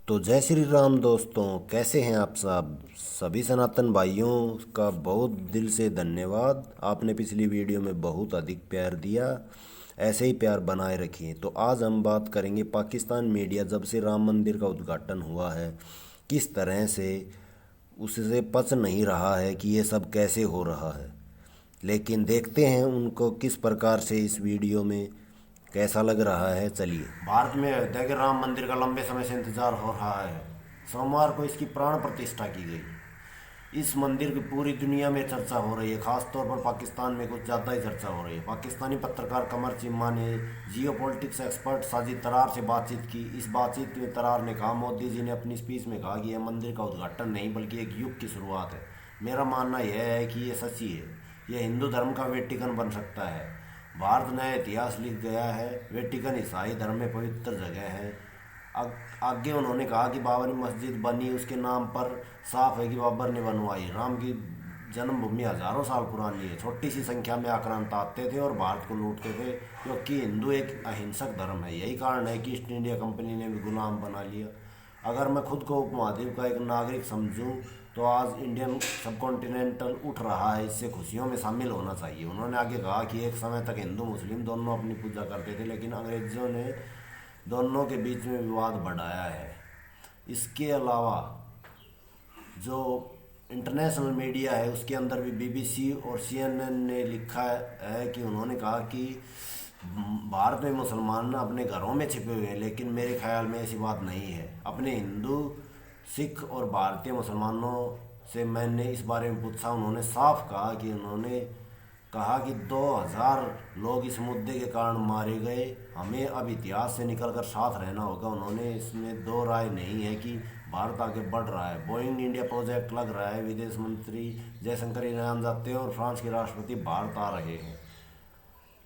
तो जय श्री राम दोस्तों, कैसे हैं आप सब। सभी सनातन भाइयों का बहुत दिल से धन्यवाद। आपने पिछली वीडियो में बहुत अधिक प्यार दिया, ऐसे ही प्यार बनाए रखिए। तो आज हम बात करेंगे पाकिस्तान मीडिया जब से राम मंदिर का उद्घाटन हुआ है किस तरह से उससे पच नहीं रहा है कि ये सब कैसे हो रहा है। लेकिन देखते हैं उनको किस प्रकार से इस वीडियो में कैसा लग रहा है। चलिए। भारत में अयोध्या के राम मंदिर का लंबे समय से इंतजार हो रहा है। सोमवार को इसकी प्राण प्रतिष्ठा की गई। इस मंदिर की पूरी दुनिया में चर्चा हो रही है, खासतौर पर पाकिस्तान में कुछ ज़्यादा ही चर्चा हो रही है। पाकिस्तानी पत्रकार कमर चिम्मा ने जियोपॉलिटिक्स एक्सपर्ट साजिद तरार से बातचीत की। इस बातचीत में तरार ने कहा, मोदी जी ने अपनी स्पीच में कहा कि यह मंदिर का उद्घाटन नहीं बल्कि एक युग की शुरुआत है। मेरा मानना यह है कि ये सच्ची है। यह हिंदू धर्म का वेटिकन बन सकता है। भारत नया इतिहास लिख गया है। वेटिकन ईसाई धर्म में पवित्र जगह है। आगे उन्होंने कहा कि बाबरी मस्जिद बनी उसके नाम पर, साफ है कि बाबर ने बनवाई। राम की जन्मभूमि हजारों साल पुरानी है। छोटी सी संख्या में आक्रांत आते थे और भारत को लूटते थे, क्योंकि हिंदू एक अहिंसक धर्म है। यही कारण है कि ईस्ट इंडिया कंपनी ने भी गुलाम बना लिया। अगर मैं खुद को उपमहाद्वीप का एक नागरिक समझूं तो आज इंडियन सबकॉन्टिनेंटल उठ रहा है, इससे खुशियों में शामिल होना चाहिए। उन्होंने आगे कहा कि एक समय तक हिंदू मुस्लिम दोनों अपनी पूजा करते थे, लेकिन अंग्रेजों ने दोनों के बीच में विवाद बढ़ाया है। इसके अलावा जो इंटरनेशनल मीडिया है उसके अंदर भी बीबीसी और सीएनएन ने लिखा है कि उन्होंने कहा कि भारत में मुसलमान अपने घरों में छिपे हुए हैं, लेकिन मेरे ख्याल में ऐसी बात नहीं है। अपने हिंदू, सिख और भारतीय मुसलमानों से मैंने इस बारे में पूछा। उन्होंने साफ कहा कि उन्होंने कहा कि 2000 लोग इस मुद्दे के कारण मारे गए। हमें अब इतिहास से निकलकर साथ रहना होगा। उन्होंने इसमें दो राय नहीं है कि भारत आगे बढ़ रहा है। बोइंग इंडिया प्रोजेक्ट लग रहा है। विदेश मंत्री जयशंकर ईरान जाते हैं और फ्रांस के राष्ट्रपति भारत आ रहे हैं।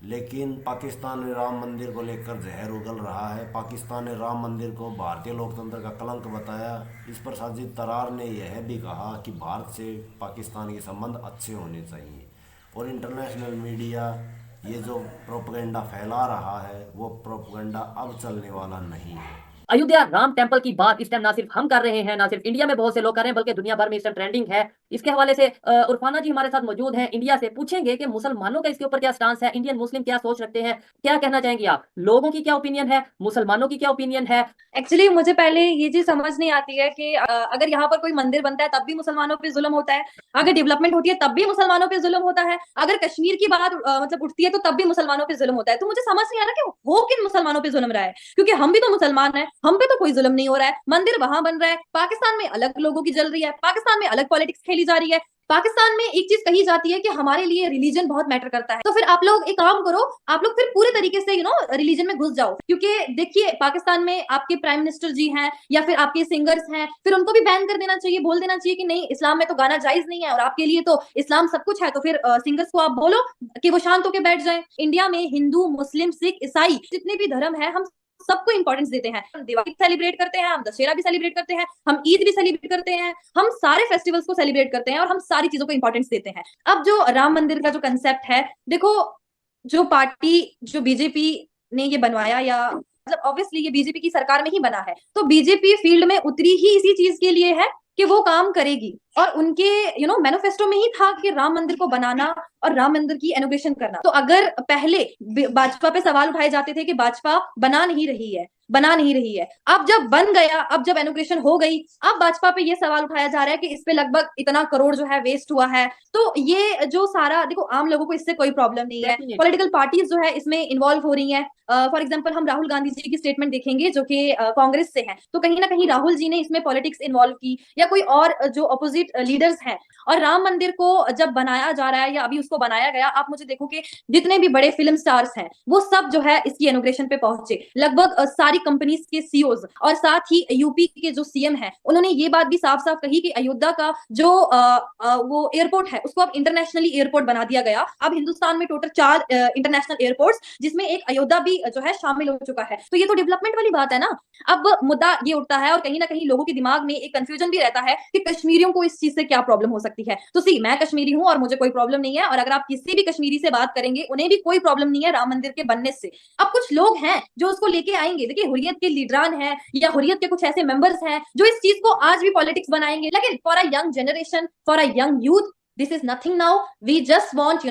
लेकिन पाकिस्तान में राम मंदिर को लेकर जहर उगल रहा है। पाकिस्तान ने राम मंदिर को भारतीय लोकतंत्र का कलंक बताया। इस पर साजिद तरार ने यह भी कहा कि भारत से पाकिस्तान के संबंध अच्छे होने चाहिए। और इंटरनेशनल मीडिया ये जो प्रोपेगेंडा फैला रहा है वो प्रोपेगेंडा अब चलने वाला नहीं है। अयोध्या राम टेम्पल की बात इस टाइम ना सिर्फ हम कर रहे हैं, ना सिर्फ इंडिया में बहुत से लोग कर रहे हैं, बल्कि दुनिया भर में इस टाइम ट्रेंडिंग है। इसके हवाले से उरफाना जी हमारे साथ मौजूद हैं। इंडिया से पूछेंगे कि मुसलमानों का इसके ऊपर क्या स्टांस है, इंडियन मुस्लिम क्या सोच रखते हैं, क्या कहना चाहेंगे आप, लोगों की क्या ओपिनियन है, मुसलमानों की क्या ओपिनियन है। एक्चुअली मुझे पहले ये चीज समझ नहीं आती है कि अगर यहाँ पर कोई मंदिर बनता है तब भी मुसलमानों पे जुल्म होता है, अगर डेवलपमेंट होती है तब भी मुसलमानों पे जुल्म होता है, अगर कश्मीर की बात मतलब उठती है तो तब भी मुसलमानों पे जुल्म होता है। तो मुझे समझ नहीं आ रहा कि हो किन मुसलमानों पे जुल्म रहा है, क्योंकि हम भी तो मुसलमान है, हम पे तो कोई जुल्म नहीं हो रहा है। मंदिर वहां बन रहा है, पाकिस्तान में अलग लोगों की जल रही है, पाकिस्तान में अलग पॉलिटिक्स खेली जा रही है। पाकिस्तान में एक चीज कही जाती है कि हमारे लिए रिलीजन बहुत मैटर करता है। तो फिर आप लोग एक काम करो, आप लोग फिर पूरे तरीके से रिलीजन में घुस जाओ। क्योंकि देखिए पाकिस्तान में आपके प्राइम मिनिस्टर जी हैं या फिर आपके सिंगर्स हैं, फिर उनको भी बैन कर देना चाहिए, बोल देना चाहिए कि नहीं, इस्लाम में तो गाना जायज नहीं है और आपके लिए तो इस्लाम सब कुछ है। तो फिर सिंगर्स को आप बोलो कि वो शांत होकर बैठ जाए। इंडिया में हिंदू, मुस्लिम, सिख, ईसाई जितने भी धर्म है, हम सबको इंपॉर्टेंस देते हैं। हम दिवाली सेलिब्रेट करते हैं, हम दशहरा भी सेलिब्रेट करते हैं, हम ईद भी सेलिब्रेट करते हैं, हम सारे फेस्टिवल्स को सेलिब्रेट करते हैं और हम सारी चीजों को इंपॉर्टेंस देते हैं। अब जो राम मंदिर का जो कंसेप्ट है, देखो, जो पार्टी, जो बीजेपी ने ये बनवाया, या मतलब ऑब्वियसली ये बीजेपी की सरकार में ही बना है, तो बीजेपी फील्ड में उतरी ही इसी चीज के लिए है कि वो काम करेगी। और उनके मैनिफेस्टो में ही था कि राम मंदिर को बनाना और राम मंदिर की इनोग्रेशन करना। तो अगर पहले भाजपा पे सवाल उठाए जाते थे कि भाजपा बना नहीं रही है, बना नहीं रही है, अब जब बन गया, अब जब इनोग्रेशन हो गई, अब भाजपा पे ये सवाल उठाया जा रहा है कि इस पे लगभग इतना करोड़ जो है वेस्ट हुआ है। तो ये जो सारा, देखो, आम लोगों को इससे कोई प्रॉब्लम नहीं है, पॉलिटिकल पार्टीज जो है इसमें इन्वॉल्व हो रही है। फॉर एग्जाम्पल हम राहुल गांधी जी की स्टेटमेंट देखेंगे जो कि कांग्रेस से है, तो कहीं ना कहीं राहुल जी ने इसमें पॉलिटिक्स इन्वॉल्व की, या कोई और जो अपोजिट लीडर्स हैं। और राम मंदिर को जब बनाया जा रहा है या अभी उसको बनाया गया, आप मुझे देखो कि जितने भी बड़े फिल्म स्टार्स हैं वो सब जो है इसकी इनॉग्रेशन पे पहुंचे, लगभग सारी कंपनीज के सीईओज, और साथ ही यूपी के जो सीएम हैं उन्होंने ये बात भी साफ साफ कही कि अयोध्या का जो वो एयरपोर्ट है उसको अब इंटरनेशनली एयरपोर्ट बना दिया गया। अब हिंदुस्तान में टोटल 4 इंटरनेशनल एयरपोर्ट्स, जिसमें एक अयोध्या भी जो है शामिल हो चुका है। तो ये तो डेवलपमेंट वाली बात है ना। अब मुद्दा ये उठता है और कहीं ना कहीं लोगों के दिमाग में एक कंफ्यूजन भी रहता है कि कश्मीरियों को इस चीज से क्या प्रॉब्लम हो सकती है। तो सी, मैं कश्मीरी हूं और मुझे कोई प्रॉब्लम नहीं है, और अगर आप किसी भी कश्मीरी से बात करेंगे उन्हें भी कोई प्रॉब्लम नहीं है राम मंदिर के बनने से। अब कुछ लोग हैं जो उसको लेके आएंगे। देखिए, कि हुर्रियत के लीडरान हैं या हुर्रियत के कुछ ऐसे मेंबर्स हैं जो इस चीज को आज भी पॉलिटिक्स बनाएंगे, लेकिन for a young generation, for a young youth, this is nothing now. We just want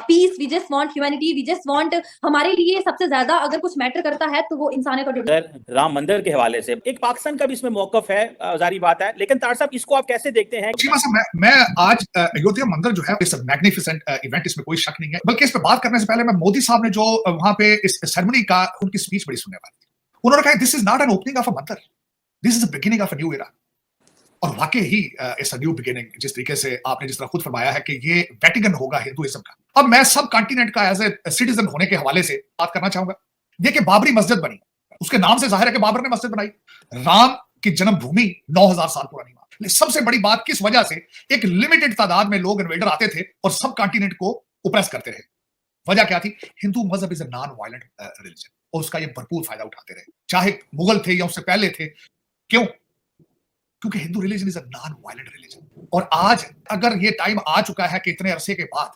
peace, we just want humanity, we just want, हमारे लिए सबसे ज्यादा अगर कुछ मैटर करता है तो वो इंसानियत और राम मंदिर के हवाले से एक पाकिस्तान का भी इसमें मौकफ है, जारी बात है, लेकिन तार साहब इसको आप कैसे देखते हैं? चीमा साहब, मैं आज अयोध्या मंदिर जो है, इट्स अ मैग्निफिसेंट इवेंट, इसमें कोई शक नहीं है। बल्कि इस पे बात करने से पहले मैं मोदी साहब ने जो वहां पे इस सेरेमनी का उनकी स्पीच बड़ी सुनने वाली थी। उन्होंने कहा this is not an opening of a mandir, this is the beginning of a new era. और वाकई ही इट्स अ न्यू बिगिनिंग, जिस तरीके से आपने जिस तरह खुद फरमाया है कि ये वेटिकन होगा हिंदुइज्म का। अब मैं सब कॉन्टिनेंट का एज ए सिटीजन होने के हवाले से बात करना चाहूंगा। देखिए, बाबरी मस्जिद बनी, उसके नाम से जाहिर है कि बाबर ने मस्जिद बनाई। राम की जन्मभूमि 9000 साल पुरानी बात। सबसे बड़ी बात, किस वजह से एक लिमिटेड तादाद में लोग इन्वेडर आते थे और सब कॉन्टिनेंट को ओप्रेस करते रहे। वजह क्या थी? हिंदू मजहब is a non violent religion, और उसका ये भरपूर फायदा उठाते रहे, चाहे मुगल थे या उससे पहले थे। क्यों? क्योंकि Hindu religion is a non violent religion. और आज अगर ये टाइम आ चुका है कि इतने अरसे के बाद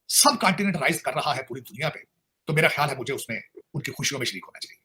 सब कॉन्टिनेंट राइज कर रहा है पूरी दुनिया पे, तो मेरा ख्याल है मुझे उसमें उनकी खुशियों में शरीक होना चाहिए।